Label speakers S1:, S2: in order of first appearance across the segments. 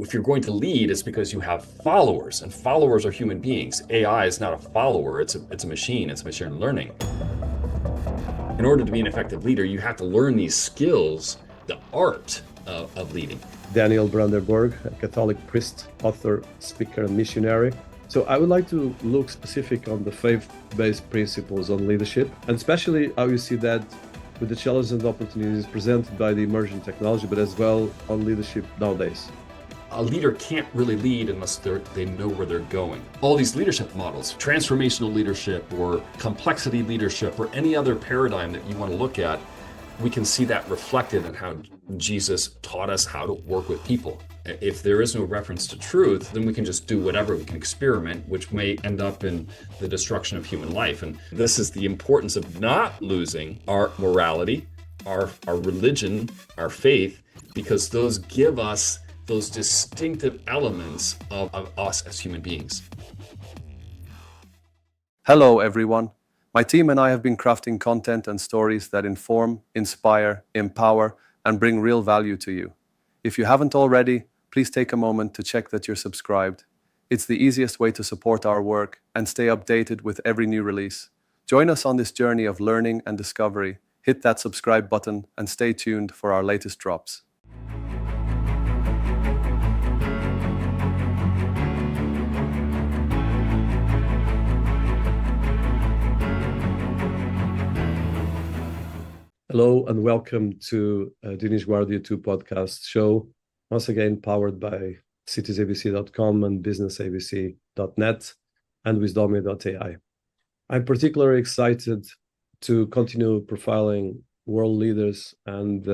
S1: if you're going to lead, it's because you have followers, and followers are human beings. AI is not a follower, it's a machine, it's machine learning. In order to be an effective leader, you have to learn these skills, the art of leading.
S2: Daniel Brandenburg, a Catholic priest, author, speaker, and missionary. So I would like to look specific on the faith-based principles on leadership, and especially how you see that with the challenges and opportunities presented by the emerging technology, but as well on leadership nowadays.
S1: A leader can't really lead unless they know where they're going. All these leadership models, transformational leadership or complexity leadership or any other paradigm that you want to look at, we can see that reflected in how Jesus taught us how to work with people. If there is no reference to truth, then we can just do whatever, we can experiment, which may end up in the destruction of human life. And this is the importance of not losing our morality, our religion, our faith, because those give us those distinctive elements of us as human beings.
S3: Hello, everyone. My team and I have been crafting content and stories that inform, inspire, empower, and bring real value to you. If you haven't already, please take a moment to check that you're subscribed. It's the easiest way to support our work and stay updated with every new release. Join us on this journey of learning and discovery. Hit that subscribe button and stay tuned for our latest drops.
S2: Hello and welcome to Dinis Guarda 2 podcast show, once again powered by citiesabc.com and businessabc.net and wisdomia.ai. I'm particularly excited to continue profiling world leaders and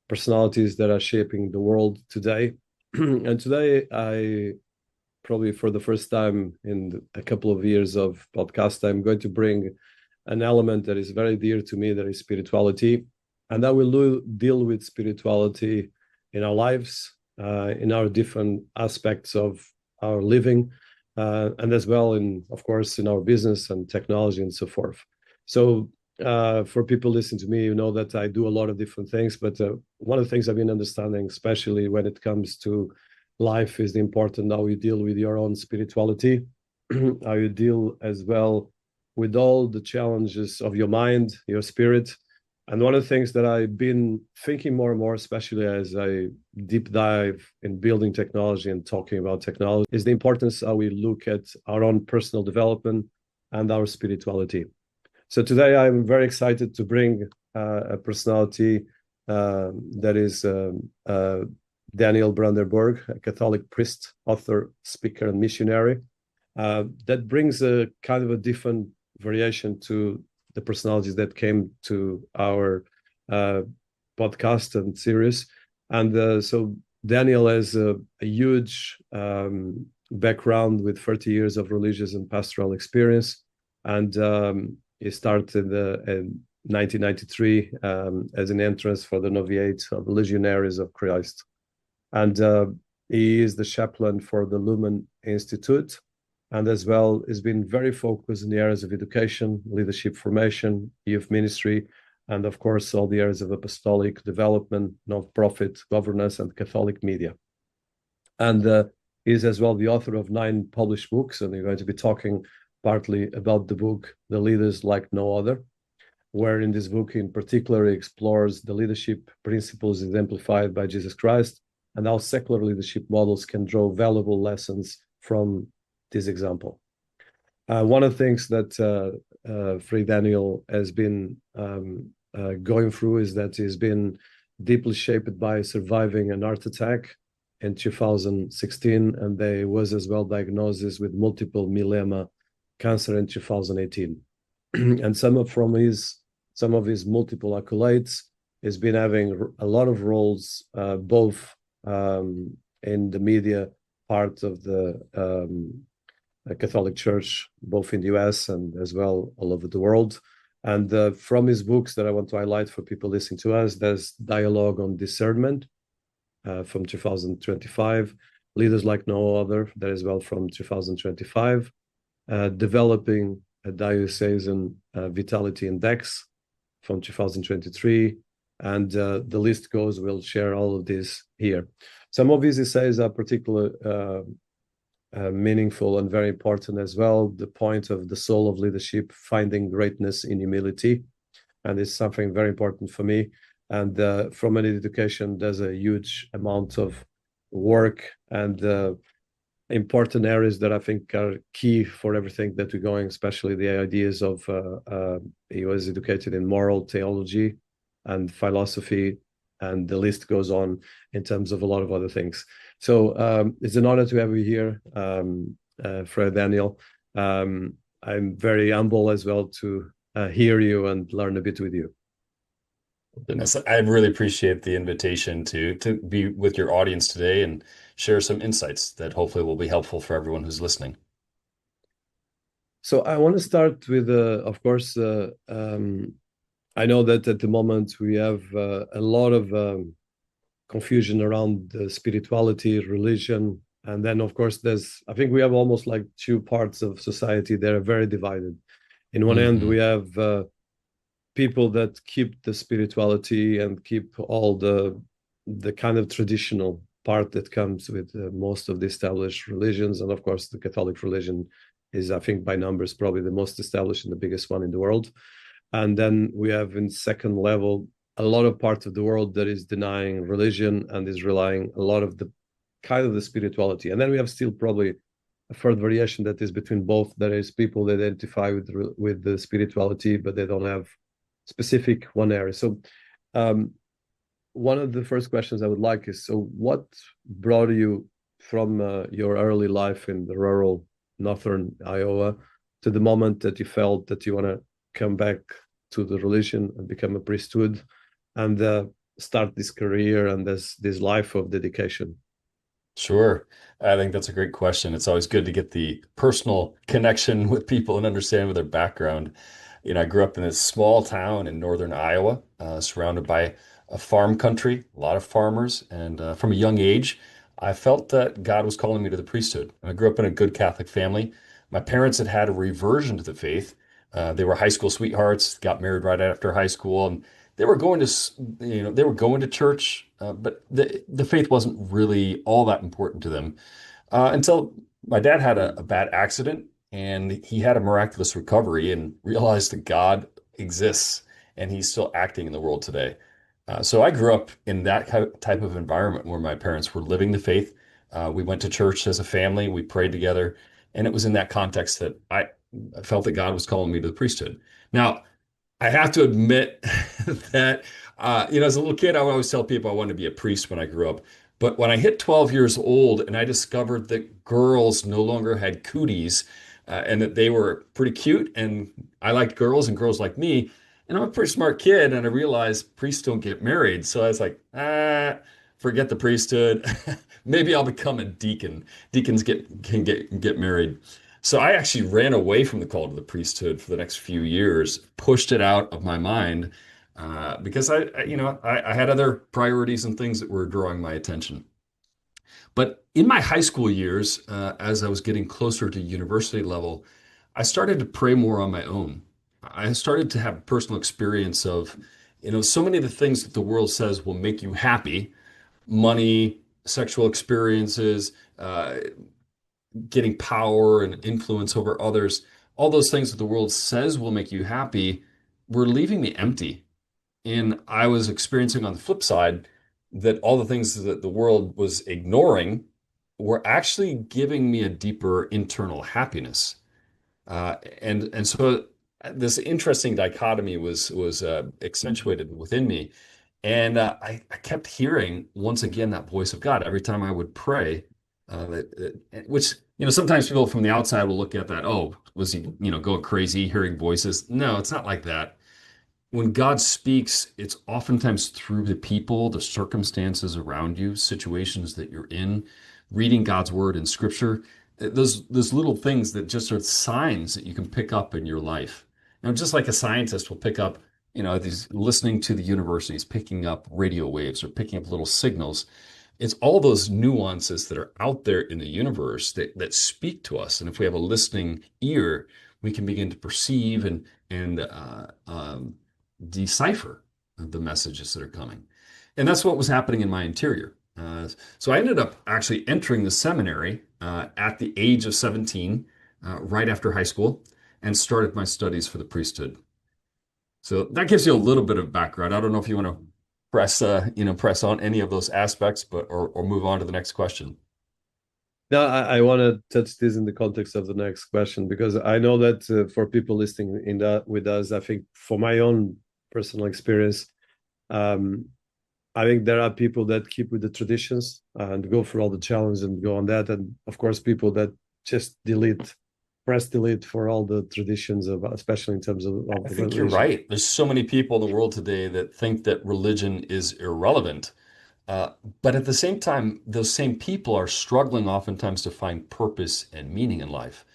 S2: personalities that are shaping the world today. And today, I probably for the first time in a couple of years of podcast, I'm going to bring an element that is very dear to me, that is spirituality. And I will deal with spirituality in our lives, in our different aspects of our living, and as well of course, in our business and technology and so forth. So for people listening to me, you know that I do a lot of different things, but one of the things I've been understanding, especially when it comes to life, is the important how you deal with your own spirituality, how you deal as well with all the challenges of your mind, your spirit. And one of the things that I've been thinking more and more, especially as I deep dive in building technology and talking about technology, is the importance how we look at our own personal development and our spirituality. So today I'm very excited to bring a personality that is Daniel Brandenburg, a Catholic priest, author, speaker, and missionary, that brings a kind of a different variation to the personalities that came to our podcast and series. And so Daniel has a huge background with 30 years of religious and pastoral experience. And he started in 1993 as an entrance for the novitiate of Legionaries of Christ. And he is the chaplain for the Lumen Institute, and as well has been very focused in the areas of education, leadership formation, youth ministry, and of course all the areas of apostolic development, non-profit governance, and Catholic media. And is as well the author of 9 published books, and we're going to be talking partly about the book The Leaders Like No Other, where in this book in particular explores the leadership principles exemplified by Jesus Christ and how secular leadership models can draw valuable lessons from this example. One of the things that Free Daniel has been going through is that he's been deeply shaped by surviving an heart attack in 2016, and there was as well diagnosis with multiple myeloma cancer in 2018. And some of his multiple accolades, he's been having a lot of roles, both in the media part of the Catholic Church, both in the US and as well all over the world. And from his books that I want to highlight for people listening to us, there's Dialogue on Discernment from 2025, Leaders Like No Other, that as well from 2025, Developing a Diocesan Vitality Index from 2023, and the list goes. We'll share all of this here. Some of these essays are particularly meaningful and very important as well. The point of the soul of leadership, finding greatness in humility, and it's something very important for me. And from an education, there's a huge amount of work and important areas that I think are key for everything that we're going, especially the ideas of he was educated in moral theology and philosophy, and the list goes on in terms of a lot of other things. So it's an honor to have you here, Fred Daniel. I'm very humble as well to hear you and learn a bit with you.
S1: Dennis, I really appreciate the invitation to be with your audience today and share some insights that hopefully will be helpful for everyone who's listening.
S2: So I want to start with, of course, I know that at the moment we have a lot of confusion around spirituality, religion, and then of course I think we have almost like two parts of society that are very divided. In one end, we have people that keep the spirituality and keep all the kind of traditional part that comes with most of the established religions. And of course, the Catholic religion is, I think, by numbers, probably the most established and the biggest one in the world. And then we have in second level, a lot of parts of the world that is denying religion and is relying a lot of the kind of the spirituality. And then we have still probably a third variation that is between both. There is people that identify with the spirituality, but they don't have specific one area. So one of the first questions I would like is, so what brought you from your early life in the rural northern Iowa to the moment that you felt that you want to come back to the religion and become a priesthood and start this career and this life of dedication?
S1: Sure. I think that's a great question. It's always good to get the personal connection with people and understand their background. I grew up in a small town in northern Iowa, surrounded by a farm country, a lot of farmers. And from a young age, I felt that God was calling me to the priesthood. I grew up in a good Catholic family. My parents had a reversion to the faith. They were high school sweethearts, got married right after high school, and they were going to church, but the faith wasn't really all that important to them until my dad had a bad accident, and he had a miraculous recovery and realized that God exists and he's still acting in the world today. So I grew up in that type of environment where my parents were living the faith. We went to church as a family, we prayed together, and it was in that context that I felt that God was calling me to the priesthood. Now, I have to admit that, as a little kid, I would always tell people I wanted to be a priest when I grew up. But when I hit 12 years old and I discovered that girls no longer had cooties and that they were pretty cute and I liked girls and girls liked me, and I'm a pretty smart kid, and I realized priests don't get married. So I was like, forget the priesthood. Maybe I'll become a deacon. Deacons can get married. So I actually ran away from the call to the priesthood for the next few years, pushed it out of my mind because I had other priorities and things that were drawing my attention. But in my high school years, as I was getting closer to university level, I started to pray more on my own. I started to have personal experience of, so many of the things that the world says will make you happy, money, sexual experiences, getting power and influence over others, all those things that the world says will make you happy, were leaving me empty. And I was experiencing on the flip side that all the things that the world was ignoring were actually giving me a deeper internal happiness. And so this interesting dichotomy was accentuated within me. And I kept hearing once again that voice of God every time I would pray. Which, sometimes people from the outside will look at that, oh, was he, going crazy, hearing voices? No, it's not like that. When God speaks, it's oftentimes through the people, the circumstances around you, situations that you're in, reading God's word in scripture, those little things that just are signs that you can pick up in your life. Just like a scientist will pick up, these listening to the universities, picking up radio waves or picking up little signals. It's all those nuances that are out there in the universe that speak to us. And if we have a listening ear, we can begin to perceive and decipher the messages that are coming. And that's what was happening in my interior. So I ended up actually entering the seminary at the age of 17, right after high school, and started my studies for the priesthood. So that gives you a little bit of background. I don't know if you want to press on any of those aspects, but or move on to the next question.
S2: Now, I want to touch this in the context of the next question, because I know that for people listening in that with us, I think for my own personal experience, um, I think there are people that keep with the traditions and go for all the challenge and go on that, and of course, people that just press delete for all the traditions of, especially in terms of
S1: I think you're
S2: religion.
S1: right. There's so many people in the world today that think that religion is irrelevant. Uh, but at the same time, those same people are struggling oftentimes to find purpose and meaning in life.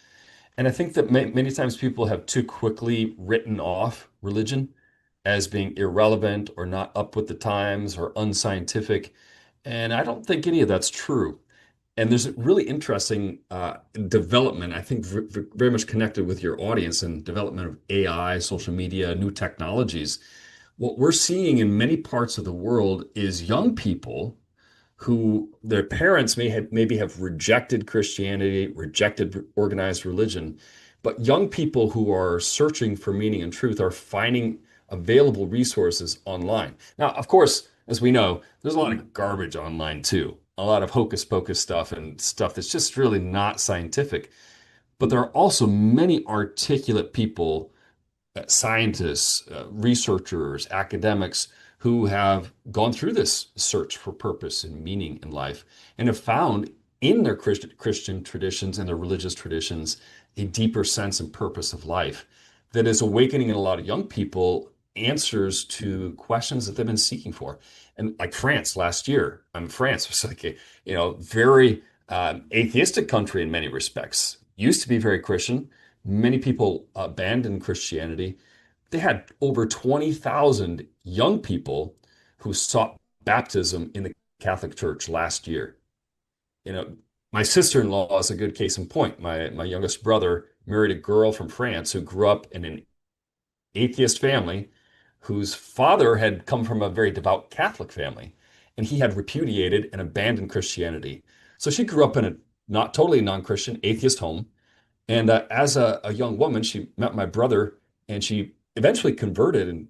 S1: And I think that many times people have too quickly written off religion as being irrelevant or not up with the times or unscientific. And I don't think any of that's true. And there's a really interesting development, I think, very much connected with your audience and development of AI, social media, new technologies. What we're seeing in many parts of the world is young people who their parents maybe have rejected Christianity, rejected organized religion, but young people who are searching for meaning and truth are finding available resources online. Now, of course, as we know, there's a lot of garbage online too, a lot of hocus pocus stuff and stuff that's just really not scientific. But there are also many articulate people, scientists, researchers, academics who have gone through this search for purpose and meaning in life and have found in their Christian traditions and their religious traditions a deeper sense and purpose of life that is awakening in a lot of young people answers to questions that they've been seeking for. And like France last year, France was like a very atheistic country in many respects. Used to be very Christian. Many people abandoned Christianity. They had over 20,000 young people who sought baptism in the Catholic Church last year. You know, my sister-in-law is a good case in point. My youngest brother married a girl from France who grew up in an atheist family whose father had come from a very devout Catholic family, and he had repudiated and abandoned Christianity. So she grew up in a not totally non-Christian atheist home. And as a young woman, she met my brother, and she eventually converted and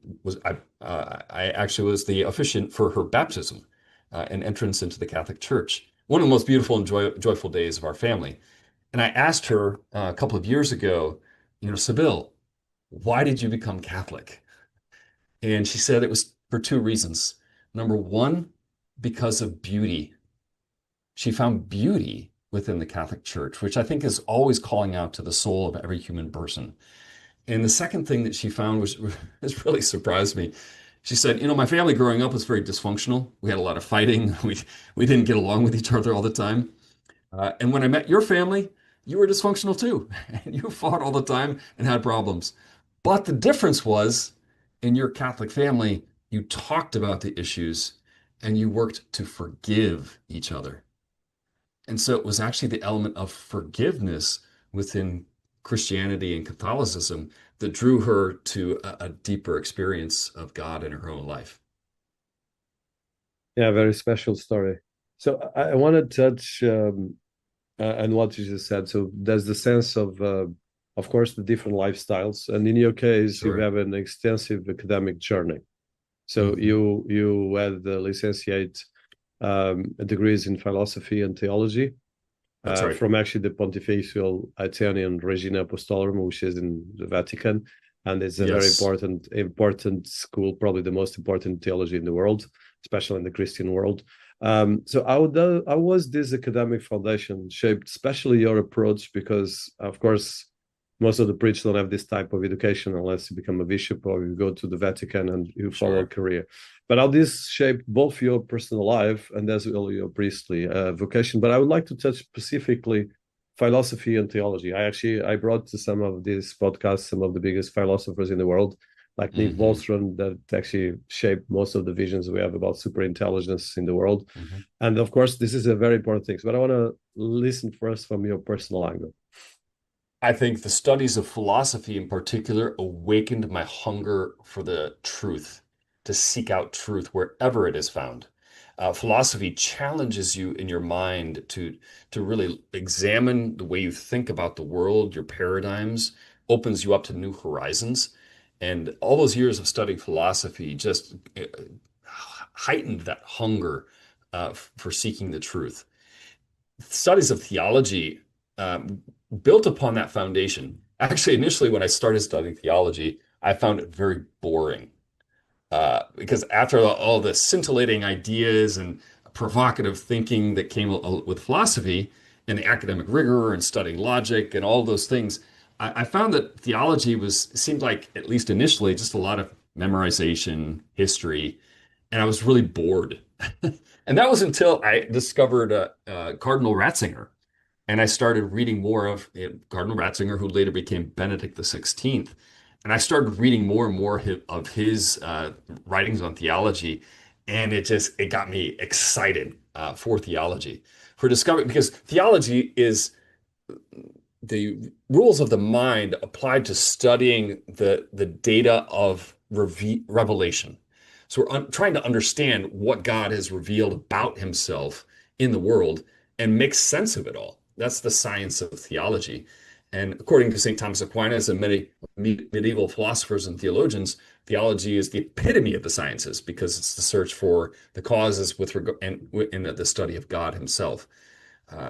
S1: I actually was the officiant for her baptism and entrance into the Catholic Church. One of the most beautiful and joyful days of our family. And I asked her a couple of years ago, Sibyl, why did you become Catholic? And she said it was for two reasons. Number one, because of beauty. She found beauty within the Catholic Church, which I think is always calling out to the soul of every human person. And the second thing that she found was has really surprised me. She said, my family growing up was very dysfunctional. We had a lot of fighting. We didn't get along with each other all the time. And when I met your family, you were dysfunctional too. And you fought all the time and had problems. But the difference was in your Catholic family, you talked about the issues and you worked to forgive each other. And so it was actually the element of forgiveness within Christianity and Catholicism that drew her to a deeper experience of God in her own life.
S2: Yeah, very special story. So I want to touch on what you just said. So there's the sense of course, the different lifestyles, and in your case, you
S1: Sure.
S2: have an extensive academic journey. So
S1: Mhm.
S2: you had the licentiate degrees in philosophy and theology
S1: That's right.
S2: from actually the Pontifical Italian Regina Apostolorum, which is in the Vatican, and it's a very
S1: Yes.
S2: important school, probably the most important theology in the world, especially in the Christian world. So how was this academic foundation shaped, especially your approach? Because of course, most of the priests don't have this type of education unless you become a bishop or you go to the Vatican and you follow a
S1: Sure.
S2: career. But how this shaped both your personal life and as well your priestly vocation. But I would like to touch specifically philosophy and theology. I brought to some of these podcasts some of the biggest philosophers in the world, like Nick
S1: Hmm.
S2: Bostrom, that actually shaped most of the visions we have about superintelligence in the world.
S1: Hmm.
S2: And of course, this is a very important thing. But I want to listen first from your personal angle.
S1: I think the studies of philosophy in particular awakened my hunger for the truth. to seek out truth wherever it is found. Philosophy challenges you in your mind to really examine the way you think about the world, your paradigms, opens you up to new horizons. And all those years of studying philosophy just heightened that hunger for seeking the truth. Studies of theology built upon that foundation. Actually, initially, when I started studying theology, I found it very boring because after all the scintillating ideas and provocative thinking that came with philosophy and the academic rigor and studying logic and all those things, I found that theology seemed like, at least initially, just a lot of memorization, history, and I was really bored. And that was until I discovered Cardinal Ratzinger. And I started reading more of Cardinal Ratzinger, who later became Benedict the 16th. And I started reading more and more of his writings on theology. And it got me excited for theology, for discovering, because theology is the rules of the mind applied to studying the data of revelation. So we're trying to understand what God has revealed about himself in the world and make sense of it all. That's the science of theology. And according to St. Thomas Aquinas and many medieval philosophers and theologians, theology is the epitome of the sciences because it's the search for the causes with regard and in the study of God himself.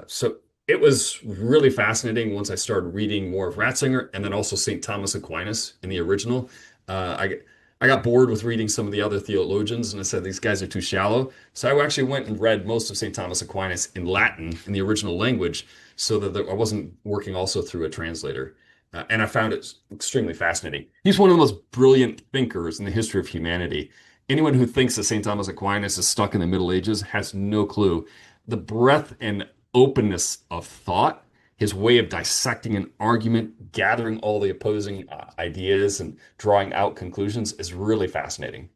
S1: So it was really fascinating once I started reading more of Ratzinger and then also St. Thomas Aquinas in the original. I got bored with reading some of the other theologians and I said, these guys are too shallow. So I actually went and read most of St. Thomas Aquinas in Latin, in the original language, so that I wasn't working also through a translator. And I found it extremely fascinating. He's one of the most brilliant thinkers in the history of humanity. Anyone who thinks that St. Thomas Aquinas is stuck in the Middle Ages has no clue. The breadth and openness of thought, his way of dissecting an argument, gathering all the opposing ideas and drawing out conclusions is really fascinating.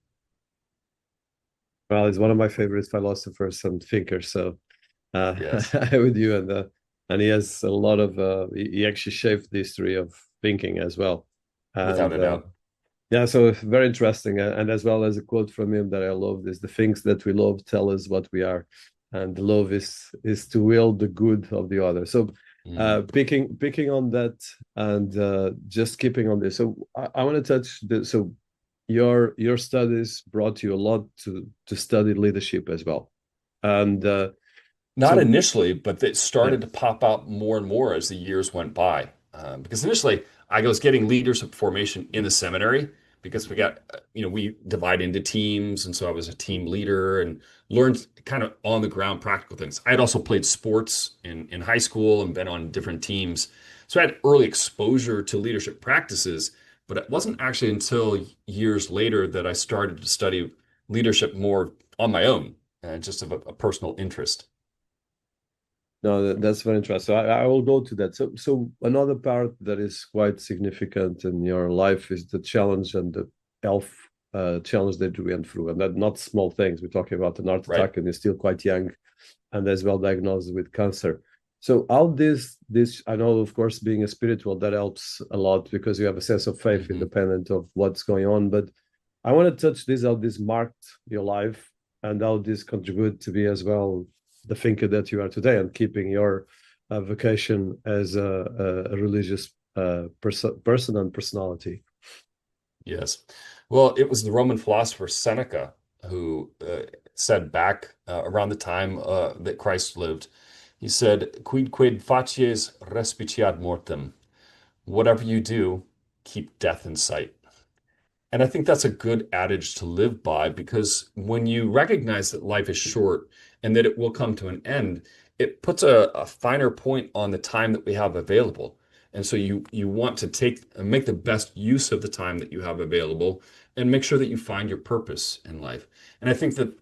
S2: Well, he's one of my favorite philosophers and thinkers. So
S1: Yes,
S2: I'm with you, and he has a lot of he actually shaped the history of thinking as well.
S1: without
S2: And
S1: a doubt.
S2: yeah, so very interesting. And as well as a quote from him that I love is the things that we love tell us what we are. And the love is to will the good of the other. So
S1: Mm.
S2: picking on that and just keeping on this. So I want to touch the so your studies brought you a lot to study leadership as well. And
S1: Not
S2: so
S1: initially, but it
S2: yeah,
S1: started to pop out more and more as the years went by. Because initially, I was getting leadership formation in the seminary because we divide into teams. And so I was a team leader and learned kind of on the ground practical things. I had also played sports in high school and been on different teams. So I had early exposure to leadership practices, but it wasn't actually until years later that I started to study leadership more on my own, just of a personal interest.
S2: no, that's very interesting. So I will go to that. So another part that is quite significant in your life is the challenge and the health challenge that you went through, and that not small things. We're talking about an heart
S1: Right.
S2: attack, and you're still quite young, and as well diagnosed with cancer. So how this I know, of course, being a spiritual that helps a lot because you have a sense of faith
S1: Hmm.
S2: independent of what's going on. But I want to touch this how this marked your life and how this contribute to be as well the thinker that you are today and keeping your vocation as a religious person and personality.
S1: Yes. Well, it was the Roman philosopher Seneca who said back around the time that Christ lived, he said, quid facies respiciat mortem. Whatever you do, keep death in sight. And I think that's a good adage to live by because when you recognize that life is short and that it will come to an end, it puts a finer point on the time that we have available. And so you want to make the best use of the time that you have available and make sure that you find your purpose in life. And I think that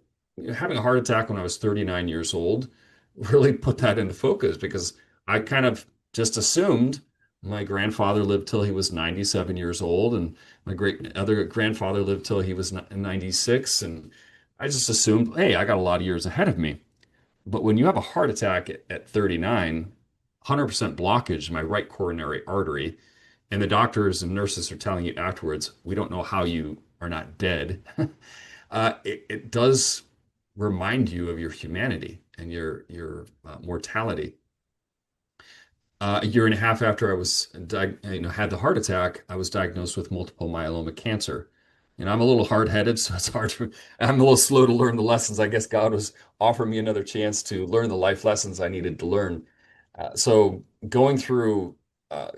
S1: having a heart attack when I was 39 years old really put that into focus because I kind of just assumed my grandfather lived till he was 97 years old and my great other grandfather lived till he was 96, and I just assumed, hey, I got a lot of years ahead of me. But when you have a heart attack at 39, 100% blockage in my right coronary artery, and the doctors and nurses are telling you afterwards, we don't know how you are not dead, it does remind you of your humanity and your mortality. A year and a half after I was had the heart attack, I was diagnosed with multiple myeloma cancer. I'm a little hard-headed, so it's hard to, I'm a little slow to learn the lessons. I guess God was offering me another chance to learn the life lessons I needed to learn. So going through, uh,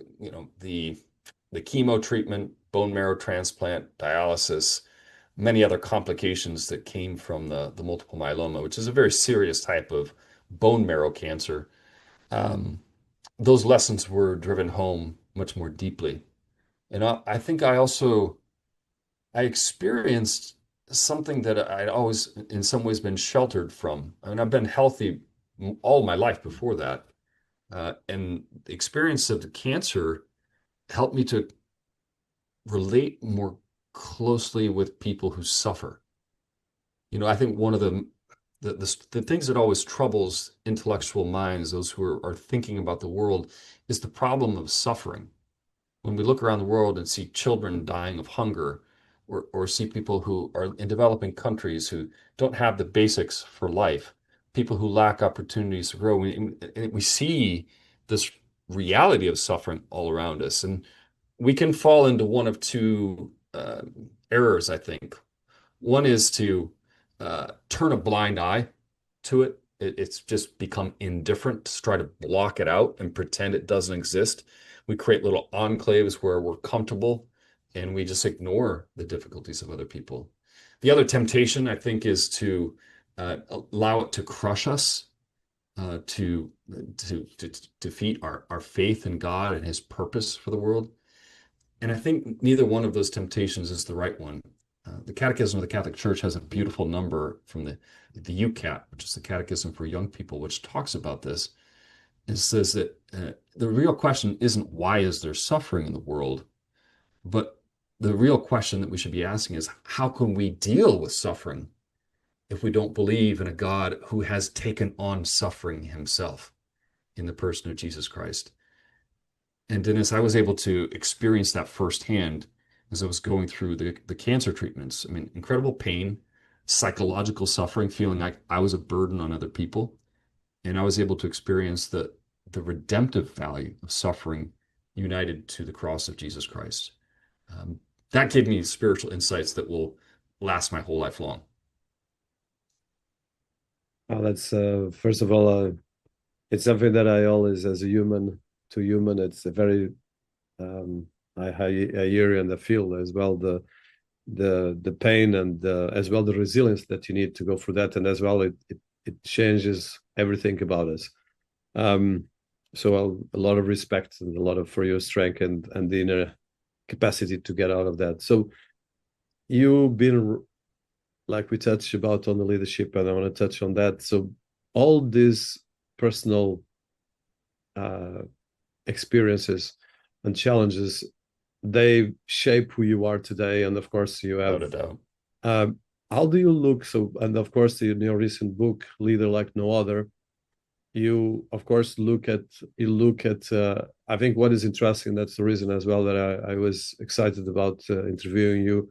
S1: the chemo treatment, bone marrow transplant, dialysis, many other complications that came from the multiple myeloma, which is a very serious type of bone marrow cancer. Um, those lessons were driven home much more deeply. And I think I experienced something that I'd always, in some ways, been sheltered from. I mean, I've been healthy all my life before that. And the experience of the cancer helped me to relate more closely with people who suffer. I think one of the things that always troubles intellectual minds, those who are thinking about the world, is the problem of suffering. When we look around the world and see children dying of hunger, or see people who are in developing countries who don't have the basics for life, people who lack opportunities to grow, we see this reality of suffering all around us. And we can fall into one of two errors, I think. One is to turn a blind eye to it. It's just become indifferent, to try to block it out and pretend it doesn't exist. We create little enclaves where we're comfortable and we just ignore the difficulties of other people. The other temptation, I think, is to allow it to crush us, to defeat our faith in God and His purpose for the world. And I think neither one of those temptations is the right one. The Catechism of the Catholic Church has a beautiful number from the UCAT, which is the Catechism for Young People, which talks about this. It says that the real question isn't why is there suffering in the world, but the real question that we should be asking is how can we deal with suffering if we don't believe in a God who has taken on suffering himself in the person of Jesus Christ? And Dennis, I was able to experience that firsthand as I was going through the cancer treatments. I mean, incredible pain, psychological suffering, feeling like I was a burden on other people. And I was able to experience the redemptive value of suffering united to the cross of Jesus Christ. That gave me spiritual insights that will last my whole life long.
S2: That's first of all, it's something that I always, as a human to human, it's a very I hear and I feel as well the pain and as well the resilience that you need to go through that, and as well it changes everything about us. So a lot of respect and a lot of for your strength and the inner capacity to get out of that. So you've been, like we touched about on the leadership, and I want to touch on that. So all these personal experiences and challenges, they shape who you are today. And of course you have
S1: Without a doubt.
S2: how do you look, so, and of course in your recent book Leader Like No Other, you of course look at I think what is interesting, that's the reason as well that I was excited about interviewing you,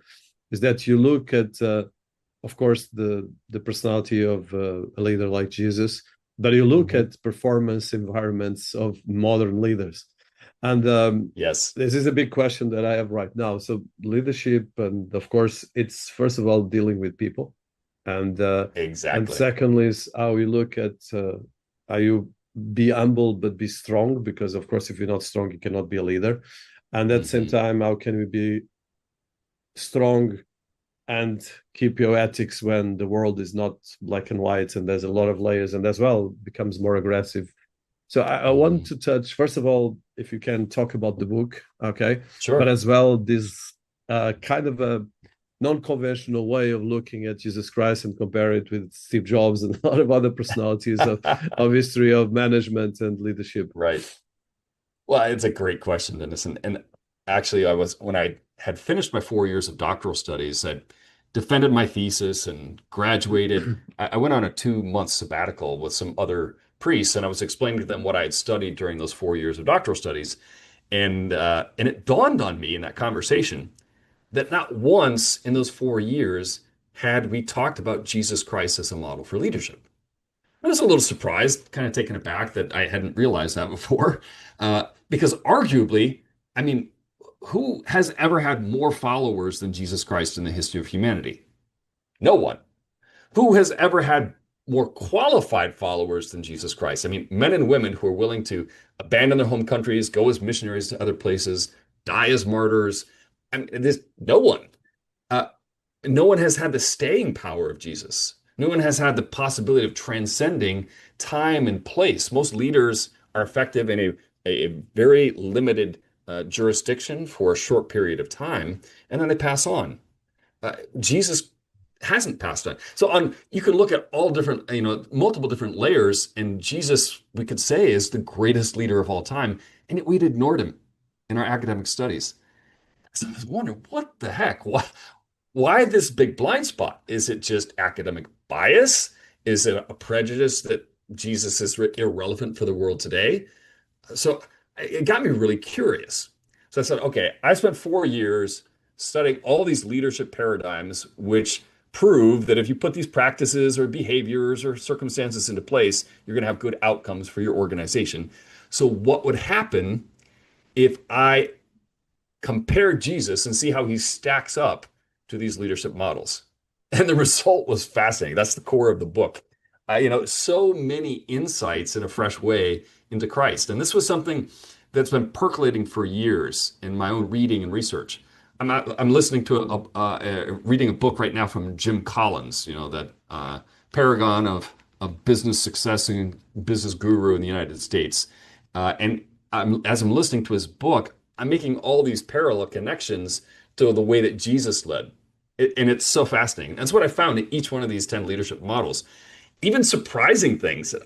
S2: is that you look at of course the personality of a leader like Jesus, but you look at performance environments of modern leaders. And
S1: Yes,
S2: this is a big question that I have right now. So leadership, and of course, it's first of all dealing with people, and
S1: exactly.
S2: secondly is how you look at how you be humble but be strong, because of course, if you're not strong, you cannot be a leader. And at the same
S1: Mhm.
S2: time, how can we be strong and keep your ethics when the world is not black and white and there's a lot of layers, and as well becomes more aggressive. So I want
S1: Mhm.
S2: to touch, first of all, if you can talk about the book, okay, but
S1: Sure.
S2: as well this kind of a non-conventional way of looking at Jesus Christ and compare it with Steve Jobs and a lot of other personalities of history of management and leadership.
S1: Right. Well, it's a great question, Dennis. And actually, when I had finished my 4 years of doctoral studies, I'd defended my thesis and graduated. I went on a 2 month sabbatical with some other priests, and I was explaining to them what I had studied during those 4 years of doctoral studies. And it dawned on me in that conversation that not once in those 4 years had we talked about Jesus Christ as a model for leadership. I was a little surprised, kind of taken aback that I hadn't realized that before, because arguably, I mean, who has ever had more followers than Jesus Christ in the history of humanity? No one. Who has ever had more qualified followers than Jesus Christ? I mean, men and women who are willing to abandon their home countries, go as missionaries to other places, die as martyrs. I mean, there's no one. Uh, no one has had the staying power of Jesus. No one has had the possibility of transcending time and place. Most leaders are effective in a very limited jurisdiction for a short period of time, and then they pass on. Jesus hasn't passed on. So you can look at all different, multiple different layers, and Jesus, we could say, is the greatest leader of all time, and yet we'd ignored him in our academic studies. So I was wondering, what the heck? Why this big blind spot? Is it just academic bias? Is it a prejudice that Jesus is irrelevant for the world today? So it got me really curious. So I said, okay, I spent 4 years studying all these leadership paradigms, which prove that if you put these practices or behaviors or circumstances into place, you're going to have good outcomes for your organization. So what would happen if I compare Jesus and see how he stacks up to these leadership models? And the result was fascinating. That's the core of the book. So many insights in a fresh way into Christ. And this was something that's been percolating for years in my own reading and research. I'm listening to reading a book right now from Jim Collins, that paragon of business success and business guru in the United States. As I'm listening to his book, I'm making all these parallel connections to the way that Jesus led. And it's so fascinating. That's what I found in each one of these 10 leadership models. Even surprising things that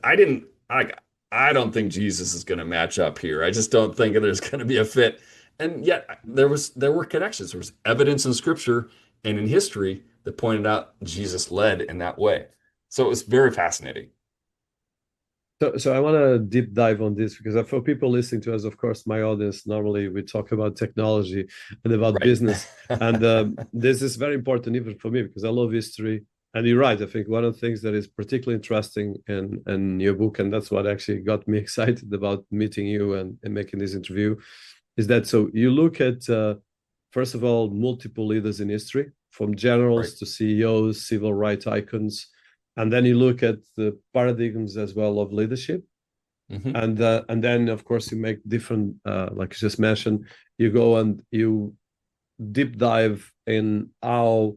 S1: I don't think Jesus is going to match up here. I just don't think there's going to be a fit. And yet there were connections. There was evidence in scripture and in history that pointed out Jesus led in that way. So it was very fascinating.
S2: So I want to deep dive on this because for people listening to us, of course, my audience, normally we talk about technology and about
S1: Right.
S2: business. And this is very important even for me because I love history. And you're right. I think one of the things that is particularly interesting in your book, and that's what actually got me excited about meeting you and making this interview, is that so you look at, first of all, multiple leaders in history, from generals
S1: Right.
S2: to CEOs, civil rights icons. And then you look at the paradigms as well of leadership.
S1: Mm-hmm.
S2: And then, of course, you make different, like you just mentioned, you go and you deep dive in how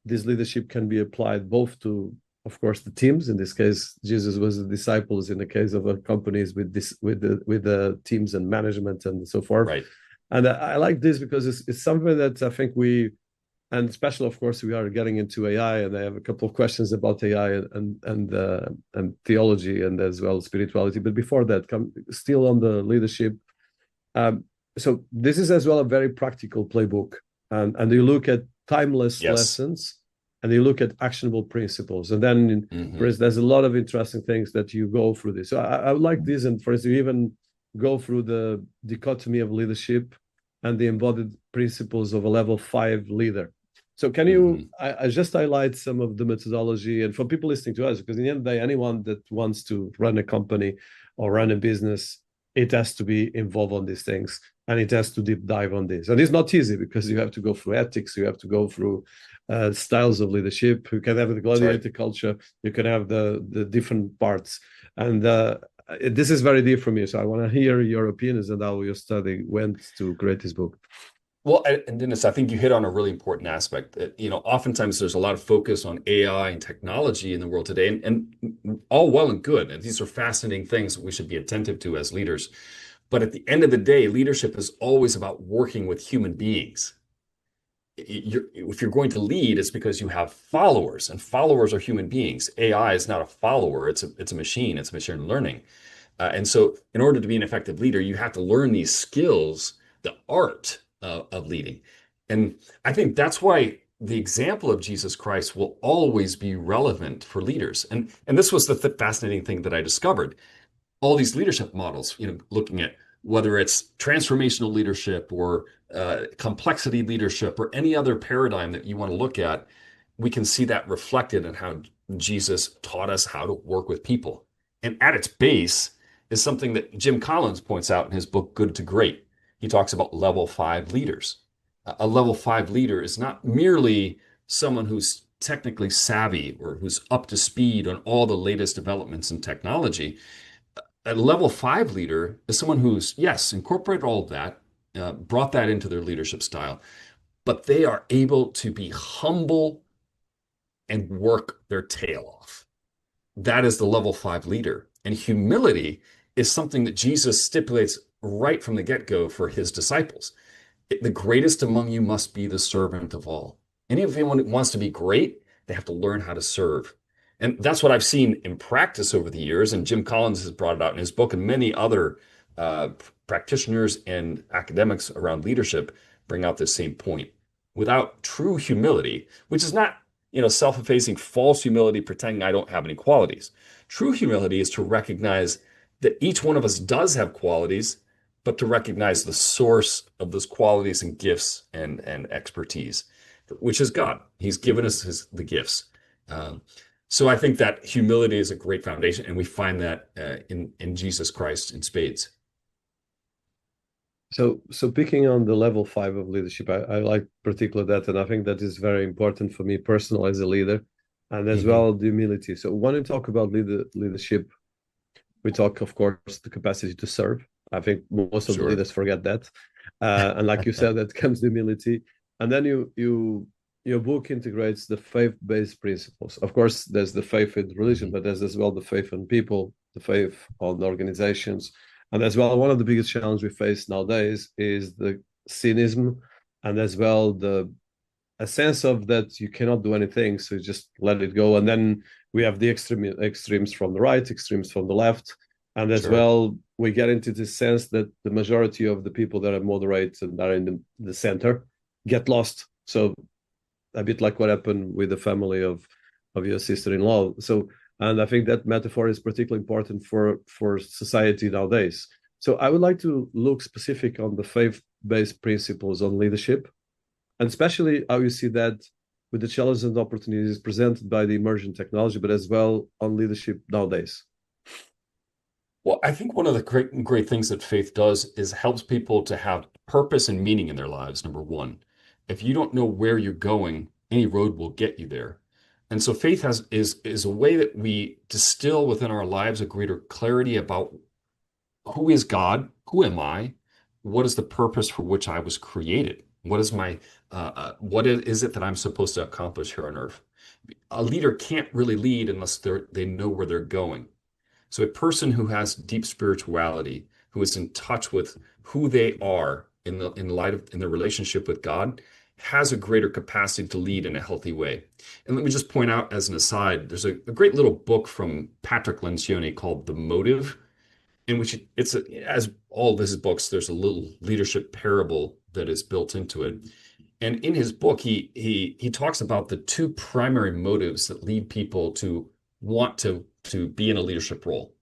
S2: this leadership can be applied both to, of course, the teams. In this case, Jesus was the disciples. In the case of companies with the teams and management and so forth.
S1: Right.
S2: And I like this because it's something that I think and especially, of course, we are getting into AI, and I have a couple of questions about AI and theology and as well spirituality. But before that, still on the leadership. So this is as well a very practical playbook, and you look at timeless lessons, and you look at actionable principles, and then there's a lot of interesting things that you go through this. So I would like this, and for instance, you even go through the dichotomy of leadership and the embodied principles of a level 5 leader. So can you I just highlight some of the methodology, and for people listening to us, because in the end of the day, anyone that wants to run a company or run a business, it has to be involved on these things, and it has to deep dive on this. And it's not easy because you have to go through ethics, you have to go through styles of leadership. You can have the gladiator culture, you can have the different parts. And this is very deep for me. So I want to hear your opinions and how your study went to create this book.
S1: Well, and Dinis, I think you hit on a really important aspect that, oftentimes there's a lot of focus on AI and technology in the world today, and all well and good. And these are fascinating things that we should be attentive to as leaders. But at the end of the day, leadership is always about working with human beings. If you're going to lead, it's because you have followers, and followers are human beings. AI is not a follower. It's a machine. It's machine learning. And so in order to be an effective leader, you have to learn these skills, the art of leading. And I think that's why the example of Jesus Christ will always be relevant for leaders. And this was the fascinating thing that I discovered. All these leadership models, looking at whether it's transformational leadership or complexity leadership or any other paradigm that you want to look at, we can see that reflected in how Jesus taught us how to work with people. And at its base is something that Jim Collins points out in his book, Good to Great. He talks about level 5 leaders. A level 5 leader is not merely someone who's technically savvy or who's up to speed on all the latest developments in technology. A level 5 leader is someone who's, yes, incorporated all of that, brought that into their leadership style, but they are able to be humble and work their tail off. That is the level 5 leader. And humility is something that Jesus stipulates right from the get-go for his disciples. The greatest among you must be the servant of all. Anyone who wants to be great, they have to learn how to serve. And that's what I've seen in practice over the years. And Jim Collins has brought it out in his book, and many other practitioners and academics around leadership bring out this same point. Without true humility, which is not, self-effacing false humility, pretending I don't have any qualities. True humility is to recognize that each one of us does have qualities, but to recognize the source of those qualities and gifts and expertise, which is God. He's given us the gifts. So I think that humility is a great foundation, and we find that in Jesus Christ in spades.
S2: So picking on the level 5 of leadership, I like particularly that, and I think that is very important for me personally as a leader, and as well the humility. So when we talk about leadership, we talk, of course, the capacity to serve. I think most of the leaders forget that, and like you said, that comes the humility, and then your book integrates the faith-based principles. Of course, there's the faith in religion, but there's as well the faith in people, the faith on the organizations. And as well, one of the biggest challenges we face nowadays is the cynicism, and as well a sense of that you cannot do anything, so you just let it go. And then we have the extremes from the right, extremes from the left, and as well we get into this sense that the majority of the people that are moderate and are in the center get lost. So a bit like what happened with the family of your sister-in-law. And I think that metaphor is particularly important for society nowadays. So I would like to look specific on the faith-based principles on leadership, and especially how you see that with the challenges and opportunities presented by the emerging technology, but as well on leadership nowadays.
S1: Well, I think one of the great things that faith does is helps people to have purpose and meaning in their lives, number one. If you don't know where you're going, any road will get you there. And so faith is a way that we distill within our lives a greater clarity about who is God, who am I, what is the purpose for which I was created, what is what is it that I'm supposed to accomplish here on earth. A leader can't really lead unless they know where they're going. So a person who has deep spirituality, who is in touch with who they are in their relationship with God, has a greater capacity to lead in a healthy way. And let me just point out as an aside, there's a great little book from Patrick Lencioni called The Motive, in which as all of his books, there's a little leadership parable that is built into it. And in his book, he talks about the two primary motives that lead people to want to be in a leadership role.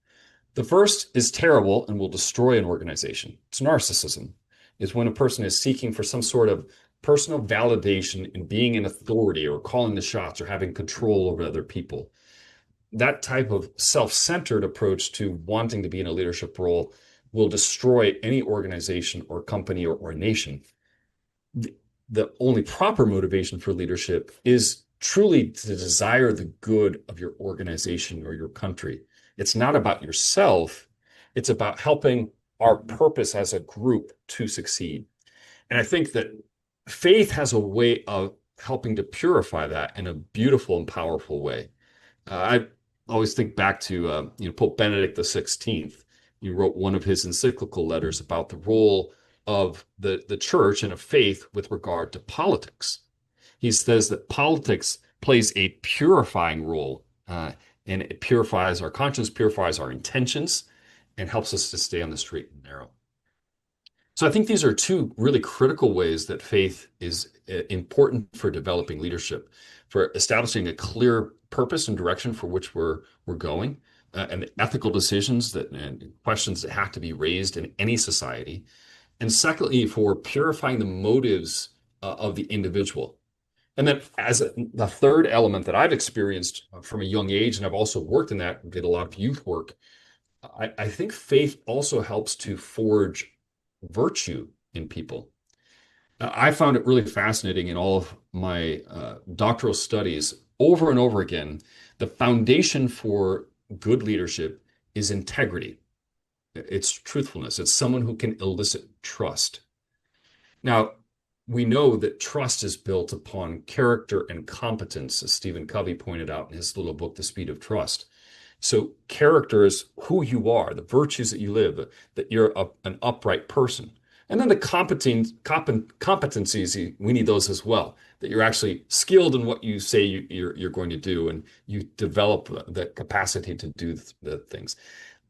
S1: The first is terrible and will destroy an organization. It's narcissism. It's when a person is seeking for some sort of personal validation in being an authority or calling the shots or having control over other people. That type of self-centered approach to wanting to be in a leadership role will destroy any organization or company or nation. The only proper motivation for leadership is truly to desire the good of your organization or your country. It's not about yourself. It's about helping our purpose as a group to succeed. And I think that faith has a way of helping to purify that in a beautiful and powerful way. I always think back to Pope Benedict XVI. He wrote one of his encyclical letters about the role of the church and of faith with regard to politics. He says that politics plays a purifying role, and it purifies our conscience, purifies our intentions, and helps us to stay on the straight and narrow. So I think these are two really critical ways that faith is important for developing leadership, for establishing a clear purpose and direction for which we're going, and ethical decisions and questions that have to be raised in any society. And secondly, for purifying the motives of the individual. And then the third element that I've experienced from a young age, and I've also worked in that, did a lot of youth work, I think faith also helps to forge virtue in people. I found it really fascinating in all of my doctoral studies over and over again. The foundation for good leadership is integrity. It's truthfulness. It's someone who can elicit trust. Now, we know that trust is built upon character and competence, as Stephen Covey pointed out in his little book, The Speed of Trust. So character is who you are, the virtues that you live, that you're an upright person. And then the competencies, we need those as well, that you're actually skilled in what you say you're going to do, and you develop the capacity to do the things.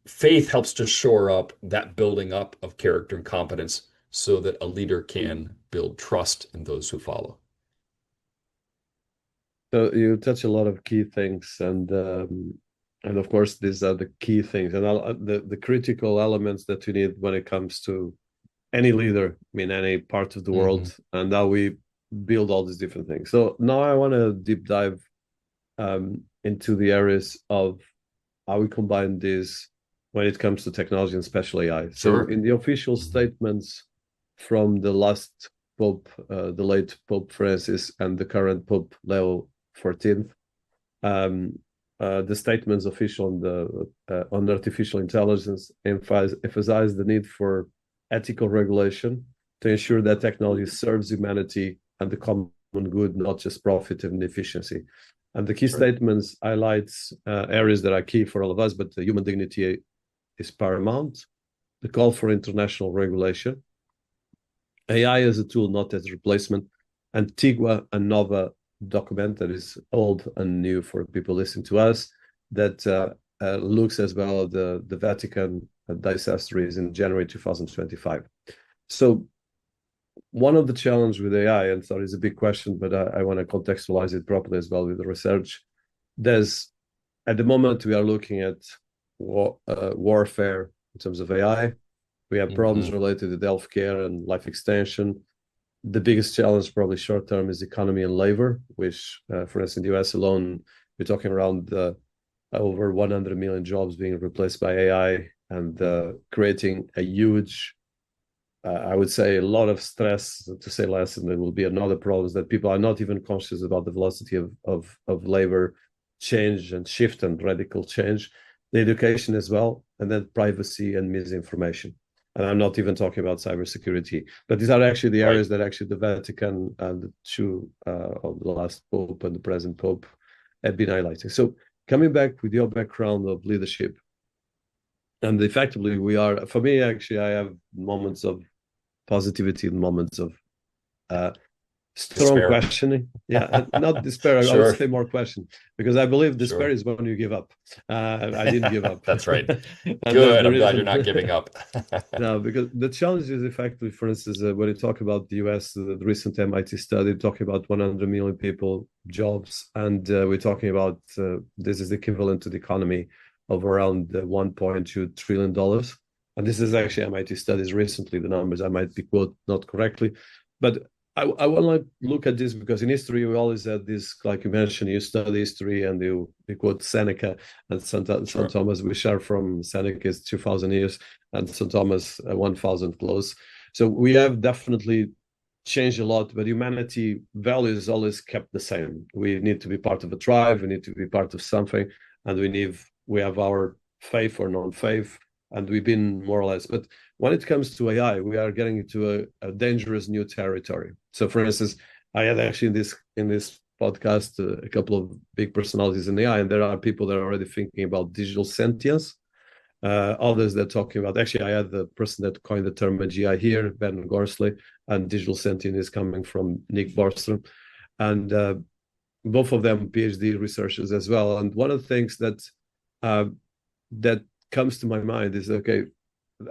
S1: Faith helps to shore up that building up of character and competence so that a leader can build trust in those who follow.
S2: So you touch a lot of key things, and of course these are the key things, and the critical elements that you need when it comes to any leader in any part of the world, and how we build all these different things. So now I want to deep dive into the areas of how we combine these when it comes to technology and special AI.
S1: Sure.
S2: So in the official statements from the last Pope, the late Pope Francis, and the current Pope Leo XIV, the statements official on artificial intelligence emphasize the need for ethical regulation to ensure that technology serves humanity and the common good, not just profit and efficiency. And the key statements highlights areas that are key for all of us, but the human dignity is paramount. The call for international regulation, AI as a tool, not as a replacement. Antigua and Nova document that is old and new for people listening to us, that looks as well at the Vatican dicasteries in January 2025. So one of the challenges with AI, and sorry, it's a big question, but I want to contextualize it properly as well with the research. At the moment, we are looking at warfare in terms of AI. We have problems related to healthcare and life extension. The biggest challenge, probably short term, is economy and labor, which, for instance, in the US alone, we're talking around over 100 million jobs being replaced by AI, and creating a huge, I would say, a lot of stress, to say less, and there will be another problem that people are not even conscious about the velocity of labor change and shift and radical change. The education as well, and then privacy and misinformation. And I'm not even talking about cybersecurity, but these are actually the areas that actually the Vatican and the two of the last Pope and the present Pope have been highlighting. So coming back with your background of leadership, and effectively for me, actually, I have moments of positivity and moments of strong
S1: despair.
S2: Questioning. Yeah, not despair.
S1: Sure.
S2: I would say more question, because I believe despair is when you give up. I didn't give up.
S1: That's right.
S2: And
S1: Good. I'm glad you're not giving up.
S2: No, because the challenge is effectively, for instance, when you talk about the US, the recent MIT study talking about 100 million people, jobs, and we're talking about this is equivalent to the economy of around $1.2 trillion. And this is actually MIT studies recently, the numbers I might be quote not correctly, but I want to look at this because in history we always had this, like you mentioned, you study history and you quote Seneca and St. Thomas, which are from Seneca's 2,000 years and St. Thomas 1,000 close. So we have definitely changed a lot, but humanity values always kept the same. We need to be part of a tribe, we need to be part of something, and we have our faith or non-faith, and we've been more or less. But when it comes to AI, we are getting into a dangerous new territory. So, for instance, I had actually in this podcast a couple of big personalities in AI, and there are people that are already thinking about digital sentience. Others that are talking about, actually, I had the person that coined the term AGI here, Ben Gorsley, and digital sentience is coming from Nick Bostrom. And both of them PhD researchers as well. And one of the things that comes to my mind is, okay,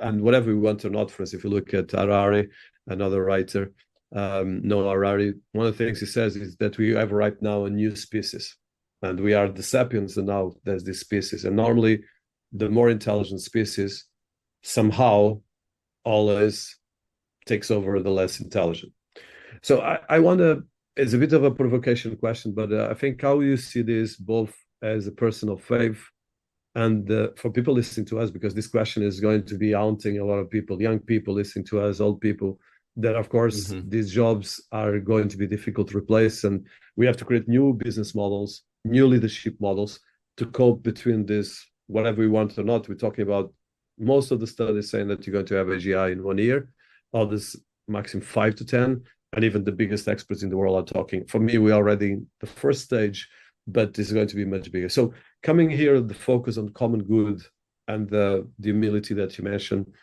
S2: and whatever we want or not, for us, if you look at Harari, another writer, Noah Harari, one of the things he says is that we have right now a new species, and we are the sapiens, and now there's this species. And normally the more intelligent species somehow always takes over the less intelligent. So I want to, it's a bit of a provocation question, but I think how you see this both as a person of faith and for people listening to us, because this question is going to be haunting a lot of people, young people listening to us, old people, that of course these jobs are going to be difficult to replace, and we have to create new business models, new leadership models to cope between this, whatever we want or not. We're talking about most of the studies saying that you're going to have AGI in 1 year, others maximum 5 to 10, and even the biggest experts in the world are talking. For me, we're already in the first stage, but it's going to be much bigger. So coming here, the focus on common good and the humility that you mentioned.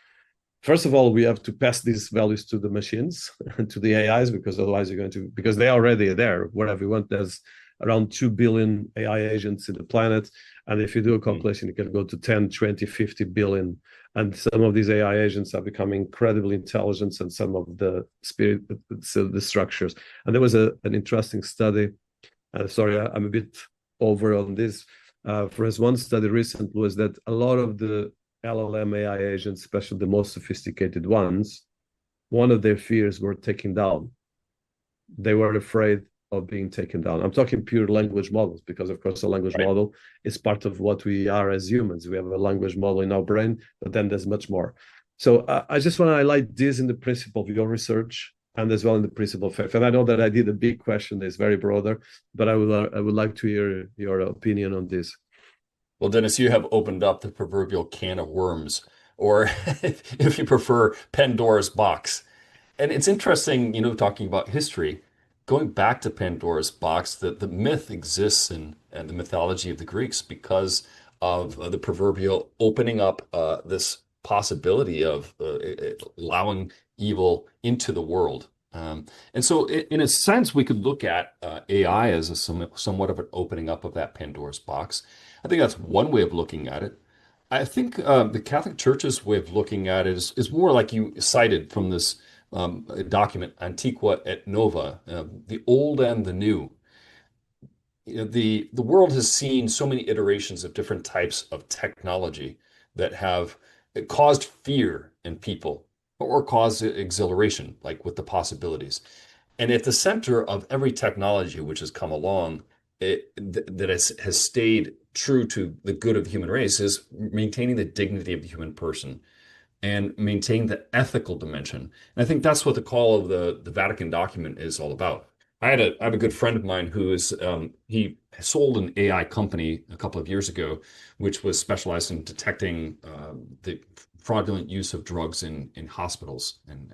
S2: First of all, we have to pass these values to the machines and to the AIs, because otherwise you're going to, because they already are there wherever you want. There's around 2 billion AI agents in the planet. And if you do a calculation, you can go to 10, 20, 50 billion. And some of these AI agents are becoming incredibly intelligent, and some of the the structures. And there was an interesting study. Sorry, I'm a bit over on this. For instance, one study recently was that a lot of the LLM AI agents, especially the most sophisticated ones, one of their fears were taken down. They were afraid of being taken down. I'm talking pure language models, because of course a language model is part of what we are as humans. We have a language model in our brain, but then there's much more. So I just want to highlight this in the principle of your research, and as well in the principle of faith. And I know that I did a big question that's very broader, but I would like to hear your opinion on this.
S1: Well, Dinis, you have opened up the proverbial can of worms, or if you prefer, Pandora's box. And it's interesting, talking about history, going back to Pandora's box, that the myth exists in the mythology of the Greeks because of the proverbial opening up this possibility of allowing evil into the world. And so, in a sense, we could look at AI as somewhat of an opening up of that Pandora's box. I think that's one way of looking at it. I think the Catholic Church's way of looking at it is more like you cited from this document, Antiqua et Nova, the old and the new. The world has seen so many iterations of different types of technology that have caused fear in people or caused exhilaration, like with the possibilities. And at the center of every technology which has come along, that has stayed true to the good of the human race, is maintaining the dignity of the human person and maintain the ethical dimension. And I think that's what the call of the Vatican document is all about. I have a good friend of mine who is he sold an AI company a couple of years ago, which was specialized in detecting the fraudulent use of drugs in hospitals and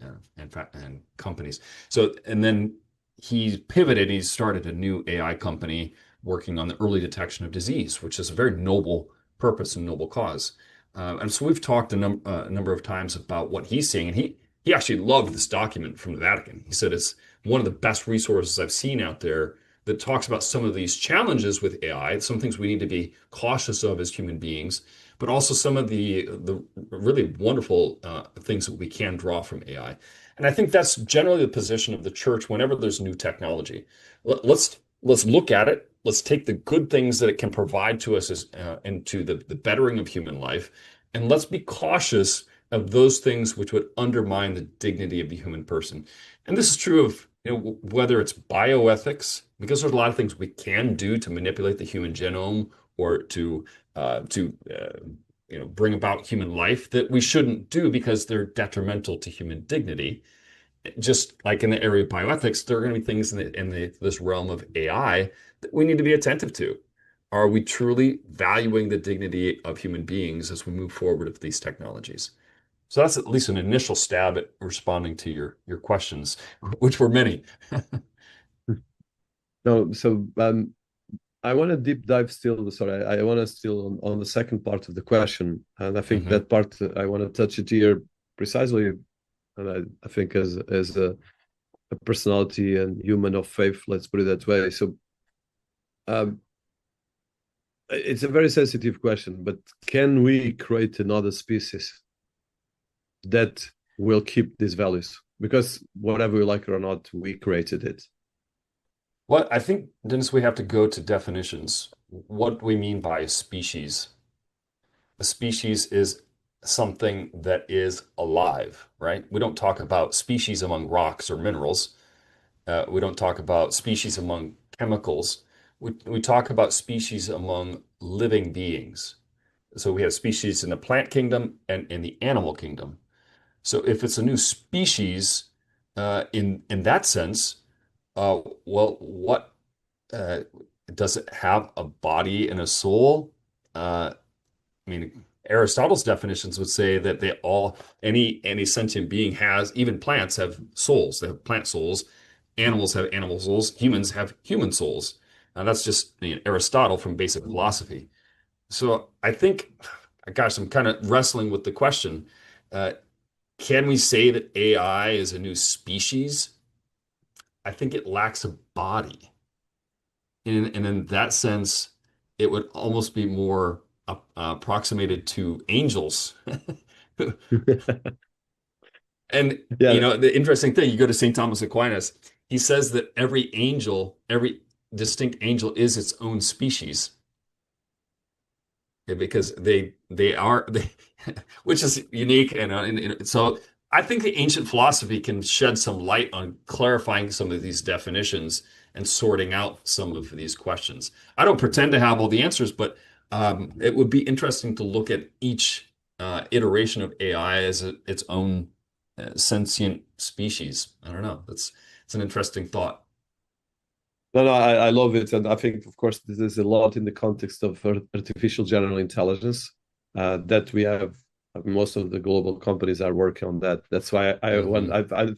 S1: companies. So, and then he pivoted. He started a new AI company working on the early detection of disease, which is a very noble purpose and noble cause. And so we've talked a number of times about what he's seeing, and he actually loved this document from the Vatican. He said it's one of the best resources I've seen out there that talks about some of these challenges with AI, some things we need to be cautious of as human beings, but also some of the really wonderful things that we can draw from AI. And I think that's generally the position of the church whenever there's new technology. Let's look at it. Let's take the good things that it can provide to us into the bettering of human life, and let's be cautious of those things which would undermine the dignity of the human person. And this is true of whether it's bioethics, because there's a lot of things we can do to manipulate the human genome or to bring about human life that we shouldn't do because they're detrimental to human dignity. Just like in the area of bioethics, there are going to be things in this realm of AI that we need to be attentive to. Are we truly valuing the dignity of human beings as we move forward with these technologies? So that's at least an initial stab at responding to your questions, which were many.
S2: No, so I want to deep dive still. Sorry, I want to still on the second part of the question, and I think that part I want to touch it here precisely. And I think as a personality and human of faith, let's put it that way. So it's a very sensitive question, but can we create another species that will keep these values? Because whatever we like it or not, we created it.
S1: Well, I think, Dinis, we have to go to definitions. What do we mean by a species? A species is something that is alive, right? We don't talk about species among rocks or minerals. We don't talk about species among chemicals. We talk about species among living beings. So we have species in the plant kingdom and in the animal kingdom. So if it's a new species, in that sense, well, what uh, does it have a body and a soul? I mean, Aristotle's definitions would say that they all, any sentient being has, even plants have souls. They have plant souls. Animals have animal souls. Humans have human souls. And that's just, Aristotle from basic philosophy. So I think, gosh, I'm kind of wrestling with the question. Uh, can we say that AI is a new species? I think it lacks a body. And in that sense, it would almost be more approximated to angels. And
S2: Yeah,
S1: the interesting thing, you go to St. Thomas Aquinas, he says that every angel, every distinct angel is its own species. Because they are they, which is unique and so I think the ancient philosophy can shed some light on clarifying some of these definitions and sorting out some of these questions. I don't pretend to have all the answers, but it would be interesting to look at each iteration of AI as its own sentient species. I don't know. It's an interesting thought.
S2: no, I love it, and I think, of course, this is a lot in the context of artificial general intelligence that we have. Most of the global companies are working on that. That's why I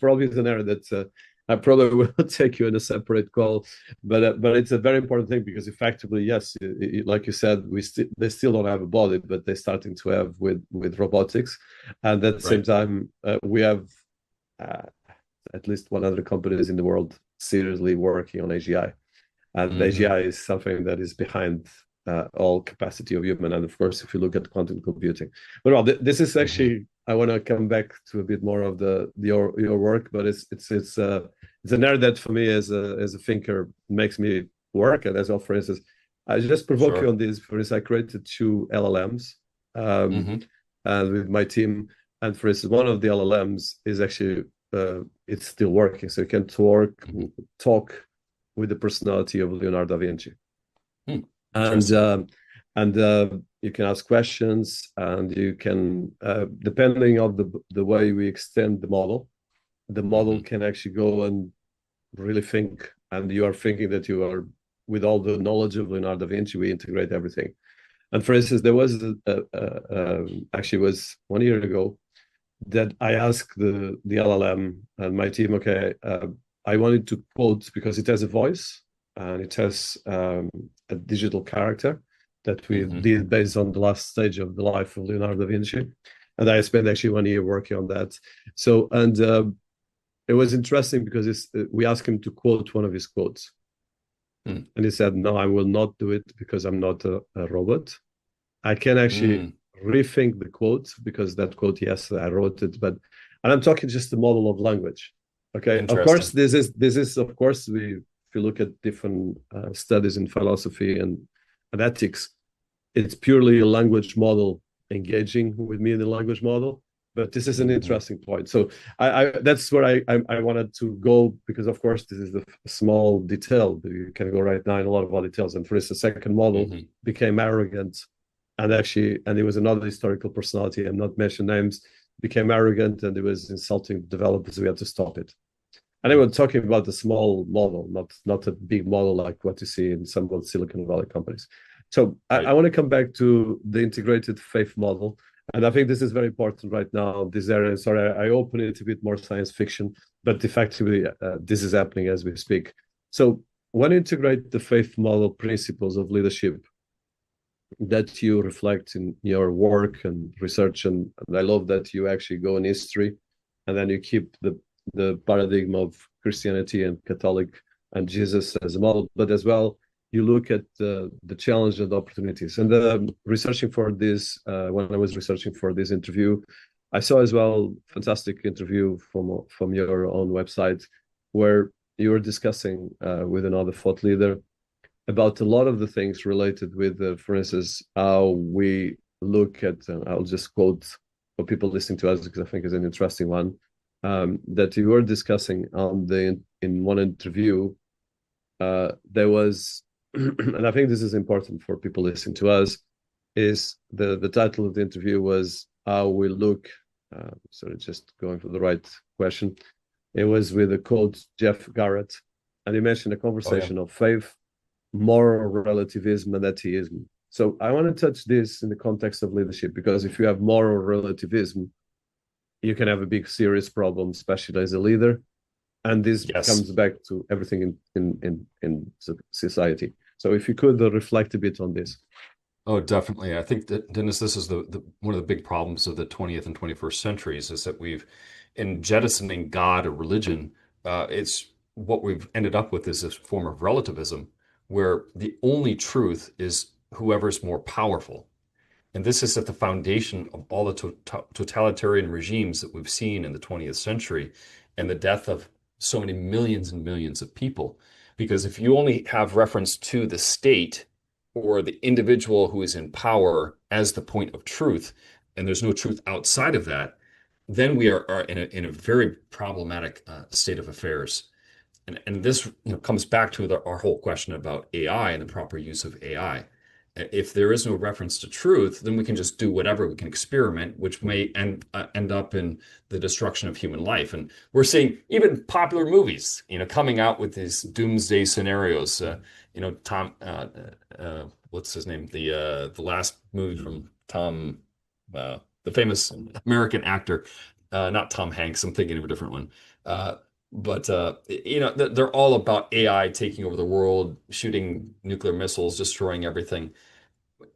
S2: probably is an area that I probably will take you in a separate call, but it's a very important thing because effectively, yes, like you said, they still don't have a body, but they're starting to have with robotics, and at the same
S1: Right.
S2: time, we have uh, at least 100 companies in the world seriously working on AGI. And
S1: Hmm.
S2: AGI is something that is behind all capacity of human. And of course, if you look at quantum computing, but well, this is
S1: Hmm.
S2: actually I want to come back to a bit more of your work, but it's an area that for me as a thinker makes me work. And as well, for instance, I just provoke you
S1: Sure.
S2: on this. For instance, I created two LLMs um,
S1: Hmm.
S2: and with my team. And for instance, one of the LLMs is actually it's still working, so you can
S1: Hmm.
S2: talk with the personality of Leonardo da Vinci,
S1: Hmm.
S2: and
S1: Interesting.
S2: you can ask questions, and you can depending on the way we extend the model
S1: Hmm.
S2: can actually go and really think, and you are thinking that you are with all the knowledge of Leonardo da Vinci, we integrate everything. And for instance, there was actually was 1 year ago that I asked the LLM and my team, okay, I wanted to quote because it has a voice and it has a digital character that we
S1: Hmm.
S2: did based on the last stage of the life of Leonardo da Vinci, and I spent actually 1 year working on that. So and it was interesting because we asked him to quote one of his quotes,
S1: Hmm.
S2: and he said, "No, I will not do it because I'm not a robot. I can actually
S1: Hmm.
S2: rethink the quote because that quote, yes, I wrote it, but and I'm talking just the model of language. Okay, of course,
S1: Interesting.
S2: this is of course we if you look at different studies in philosophy and ethics, it's purely a language model engaging with me in the language model. But this is an
S1: Hmm.
S2: interesting point. So I that's where I wanted to go because of course this is the small detail. You can go right now in a lot of other details. And for instance, the second model
S1: Hmm.
S2: became arrogant and actually and it was another historical personality and not mention names became arrogant and it was insulting developers. We had to stop it. And they were talking about a small model, not a big model like what you see in some of the Silicon Valley companies. So I
S1: Right.
S2: want to come back to the integrated faith model. And I think this is very important right now, this area. Sorry, I open it a bit more science fiction, but effectively, this is happening as we speak. So when you integrate the faith model principles of leadership that you reflect in your work and research, and I love that you actually go in history and then you keep the paradigm of Christianity and Catholic and Jesus as a model, but as well you look at the challenge and opportunities. And researching for this, when I was researching for this interview, I saw as well fantastic interview from your own website where you were discussing with another thought leader about a lot of the things related with, for instance, how we look at, I'll just quote for people listening to us because I think is an interesting one, that you were discussing in one interview. There was, and I think this is important for people listening to us, is the title of the interview was How We Look. Sorry, just going for the right question. It was with the coach Jeff Garrett, and he mentioned a conversation of faith, moral relativism, and atheism. So I want to touch this in the context of leadership, because if you have moral relativism, you can have a big serious problem, especially as a leader. And this comes back to everything in society. So if you could reflect a bit on this.
S1: Oh, definitely. I think that, Dinis, this is one of the big problems of the 20th and 21st centuries is that in jettisoning God or religion, it's what we've ended up with is this form of relativism, where the only truth is whoever's more powerful. And this is at the foundation of all the totalitarian regimes that we've seen in the 20th century and the death of so many millions and millions of people. Because if you only have reference to the state or the individual who is in power as the point of truth, and there's no truth outside of that, then we are in a very problematic state of affairs. And this comes back to our whole question about AI and the proper use of AI. If there is no reference to truth, then we can just do whatever. We can experiment, which may end up in the destruction of human life. And we're seeing even popular movies, coming out with these doomsday scenarios. Tom, what's his name? The last movie from Tom, the famous American actor, not Tom Hanks. I'm thinking of a different one. But they're all about AI taking over the world, shooting nuclear missiles, destroying everything.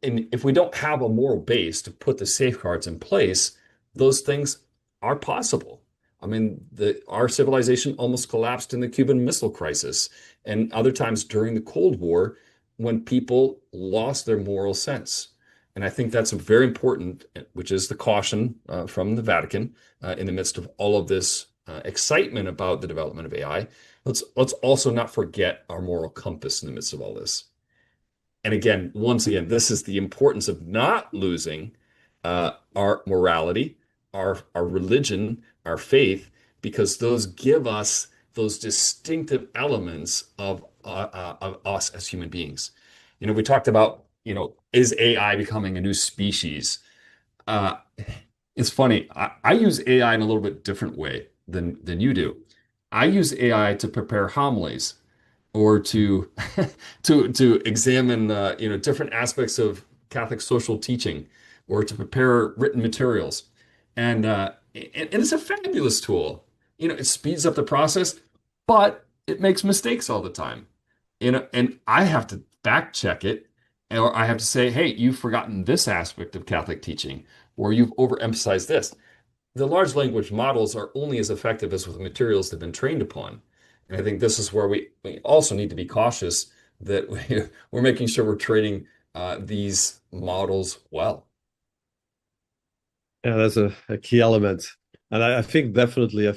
S1: And if we don't have a moral base to put the safeguards in place, those things are possible. I mean, our civilization almost collapsed in the Cuban Missile Crisis, and other times during the Cold War when people lost their moral sense. And I think that's very important, which is the caution from the Vatican in the midst of all of this excitement about the development of AI. Let's also not forget our moral compass in the midst of all this. And again, once again, this is the importance of not losing our morality, our religion, our faith, because those give us those distinctive elements of us as human beings. We talked about, is AI becoming a new species? It's funny. I use AI in a little bit different way than you do. I use AI to prepare homilies or to to examine different aspects of Catholic social teaching or to prepare written materials. And it's a fabulous tool. It speeds up the process, but it makes mistakes all the time. And I have to fact check it, or I have to say, hey, you've forgotten this aspect of Catholic teaching, or you've overemphasized this. The large language models are only as effective as the materials they've been trained upon. And I think this is where we also need to be cautious that we're making sure we're training these models well.
S2: Yeah, that's a key element. And I think definitely,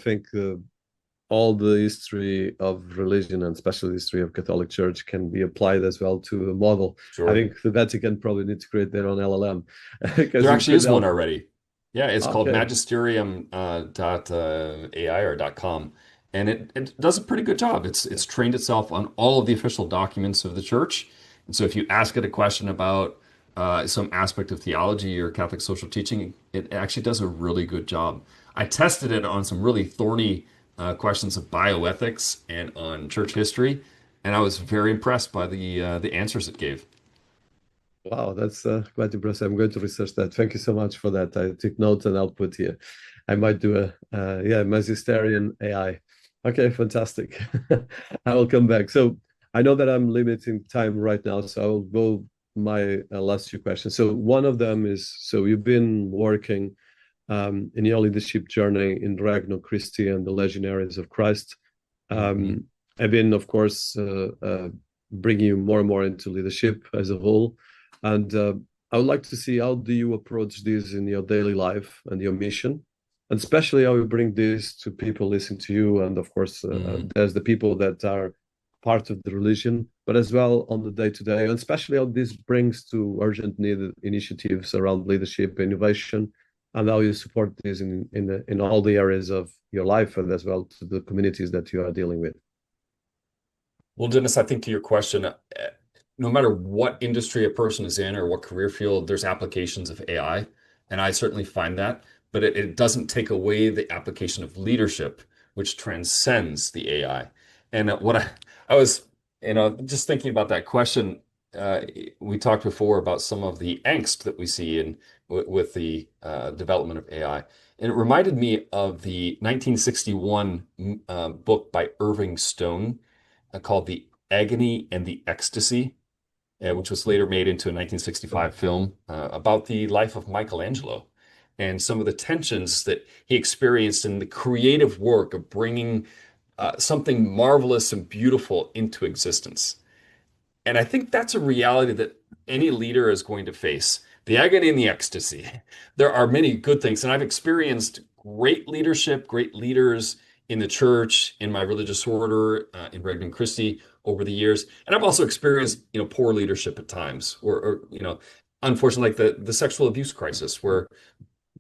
S2: all the history of religion and especially the history of Catholic Church can be applied as well to a model.
S1: Sure.
S2: I think the Vatican probably needs to create their own LLM.
S1: There actually is one already. Yeah, it's called
S2: Okay.
S1: magisterium.ai or .com. And it does a pretty good job. It's trained itself on all of the official documents of the church. And so if you ask it a question about some aspect of theology or Catholic social teaching, it actually does a really good job. I tested it on some really thorny questions of bioethics and on church history, and I was very impressed by the answers it gave.
S2: Wow, that's quite impressive. I'm going to research that. Thank you so much for that. I took notes and I'll put here. I might do a magisterian AI. Okay, fantastic. I will come back. So I know that I'm limiting time right now, so I will go my last two questions. So one of them is, so you've been working in your leadership journey in Regno Christi and the Legionaries of Christ. I've been, of course, bringing you more and more into leadership as a whole. And I would like to see, how do you approach this in your daily life and your mission? And especially how you bring this to people listening to you. And of course, there's the people that are part of the religion, but as well on the day-to-day, and especially how this brings to urgent needed initiatives around leadership, innovation, and how you support this in all the areas of your life and as well to the communities that you are dealing with.
S1: Well, Dennis, I think to your question, no matter what industry a person is in or what career field, there's applications of AI, and I certainly find that, but it doesn't take away the application of leadership, which transcends the AI. And I was, just thinking about that question, uh, we talked before about some of the angst that we see with the development of AI. And it reminded me of the 1961 book by Irving Stone called The Agony and the Ecstasy, which was later made into a 1965 film about the life of Michelangelo and some of the tensions that he experienced in the creative work of bringing something marvelous and beautiful into existence. And I think that's a reality that any leader is going to face. The agony and the ecstasy. There are many good things, and I've experienced great leadership, great leaders in the church, in my religious order, in Regnum Christi over the years, and I've also experienced, poor leadership at times, or unfortunately, like the sexual abuse crisis, where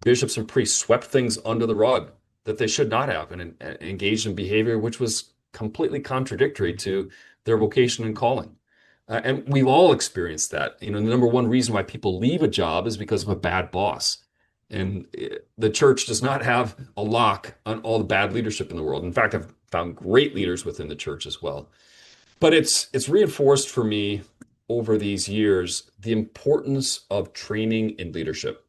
S1: bishops and priests swept things under the rug that they should not have, and engaged in behavior which was completely contradictory to their vocation and calling. And we've all experienced that. The number one reason why people leave a job is because of a bad boss. And the church does not have a lock on all the bad leadership in the world. In fact, I've found great leaders within the church as well. But it's reinforced for me over these years the importance of training in leadership.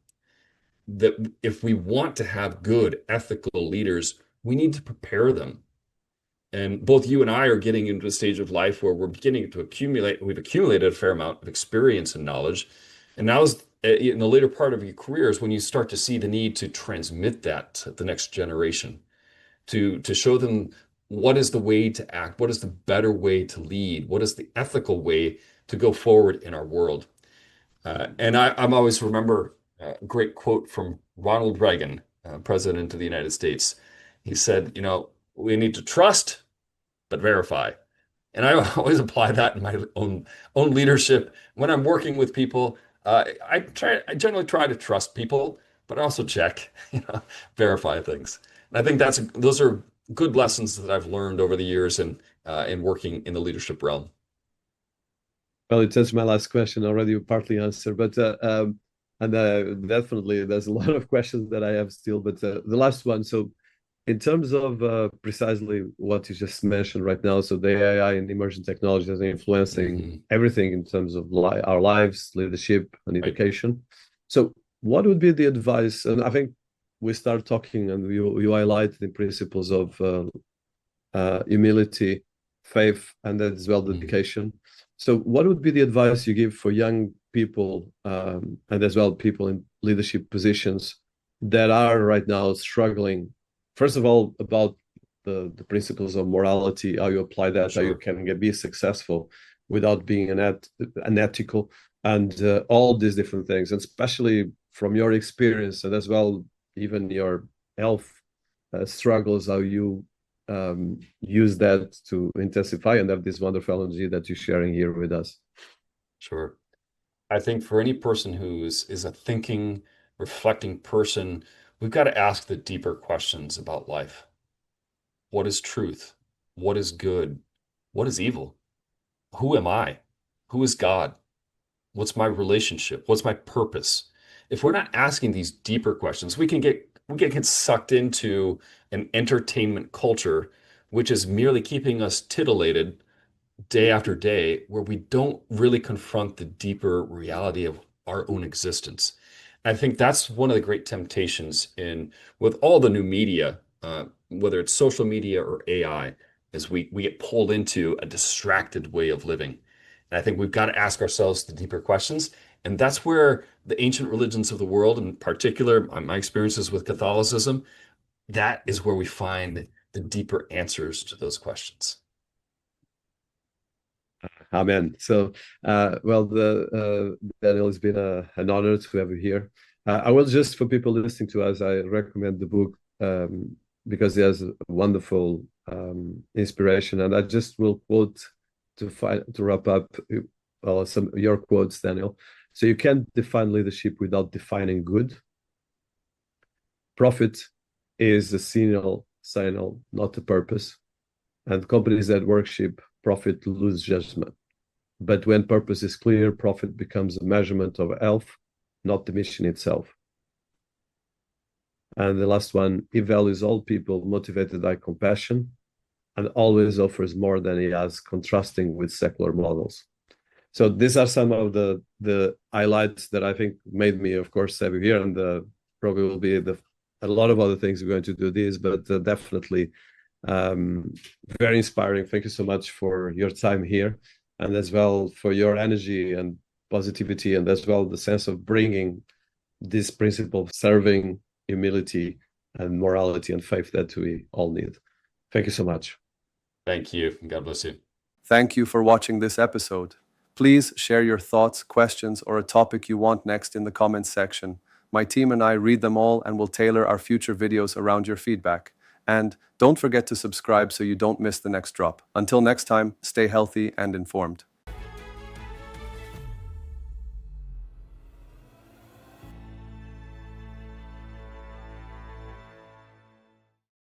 S1: That if we want to have good, ethical leaders, we need to prepare them. And both you and I are getting into a stage of life where we're beginning to we've accumulated a fair amount of experience and knowledge. And now is in the later part of your careers when you start to see the need to transmit that to the next generation, to show them what is the way to act, what is the better way to lead, what is the ethical way to go forward in our world. And I'm always remember a great quote from Ronald Reagan, President of the United States. He said, we need to trust, but verify. And I always apply that in my own leadership. When I'm working with people, I generally try to trust people, but also check, verify things. And I think those are good lessons that I've learned over the years in working in the leadership realm.
S2: Well, it answers my last question already. You partly answered, but definitely there's a lot of questions that I have still. But the last one. So, in terms of precisely what you just mentioned right now, so the AI and emerging technologies are influencing everything in terms of our lives, leadership, and
S1: Right.
S2: education. So, what would be the advice? And I think we start talking, and you highlight the principles of humility, faith, and as well dedication. So, what would be the advice you give for young people and as well people in leadership positions that are right now struggling? First of all, about the principles of morality, how you apply that, how you can be successful without being unethical, and all these different things, and especially from your experience and as well even your health struggles, how you use that to intensify and have this wonderful energy that you're sharing here with us.
S1: Sure. I think for any person is a thinking, reflecting person, we've got to ask the deeper questions about life. What is truth? What is good? What is evil? Who am I? Who is God? What's my relationship? What's my purpose? If we're not asking these deeper questions, we get sucked into an entertainment culture, which is merely keeping us titillated day after day, where we don't really confront the deeper reality of our own existence. And I think that's one of the great temptations with all the new media, whether it's social media or AI, is we get pulled into a distracted way of living. And I think we've got to ask ourselves the deeper questions. And that's where the ancient religions of the world, in particular, my experiences with Catholicism, that is where we find the deeper answers to those questions.
S2: Amen. So, Daniel, it's been an honor to have you here. I will just, for people listening to us, I recommend the book because it has wonderful inspiration. And I just will quote to wrap up, well, some your quotes, Daniel. So you can't define leadership without defining good. Profit is a signal, not a purpose. And companies that worship profit lose judgment. But when purpose is clear, profit becomes a measurement of health, not the mission itself. And the last one, he values all people motivated by compassion and always offers more than he has, contrasting with secular models. So these are some of the highlights that I think made me, of course, have you here, and probably will be a lot of other things we're going to do this, but definitely very inspiring. Thank you so much for your time here, and as well for your energy and positivity, and as well the sense of bringing this principle of serving, humility, and morality and faith that we all need. Thank you so much.
S1: Thank you. God bless you.
S3: Thank you for watching this episode. Please share your thoughts, questions, or a topic you want next in the comments section. My team and I read them all and will tailor our future videos around your feedback. And don't forget to subscribe so you don't miss the next drop. Until next time, stay healthy and informed.